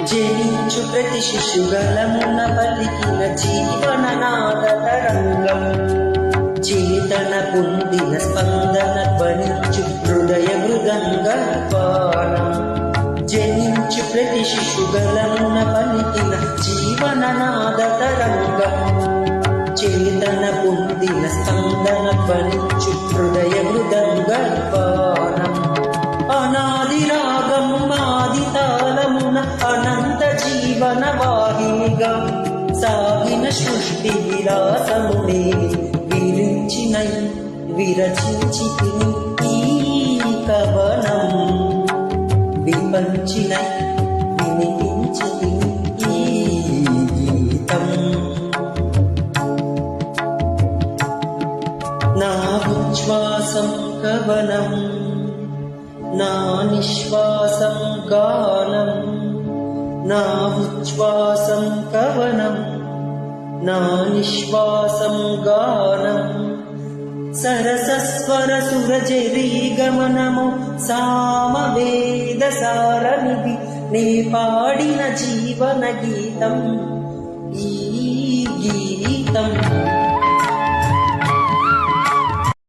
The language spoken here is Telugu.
జనించు ప్రతి శిశుగలమున పలికిన జీవననాద తరంగం చేతన పొందిన స్పందన ధ్వనించు హృదయ మృదంగ పానం జనించు ప్రతి శిశుగలమున పలికిన జీవననాద తరంగం చేతన పొందిన స్పందన ధ్వనించు హృదయ మృదంగ పానం అనాది రాగం ఆది తాళమున అనంత జీవన వాహినిగా సాగిన సృష్టి విలాసమునే విరచించి ఈ కవనం విపంచిన వినిపించి ఈ గీతం నా ఉచ్ఛ్వాసం కవనం నా నిశ్వాసం గానం నా ఉచ్ఛ్వాసం కవనం నా నిశ్వాసం గానం సరసస్వర సురజరీ గమనము సామవేద సారనిధి నే పాడిన జీవన గీతం ఈ గీతం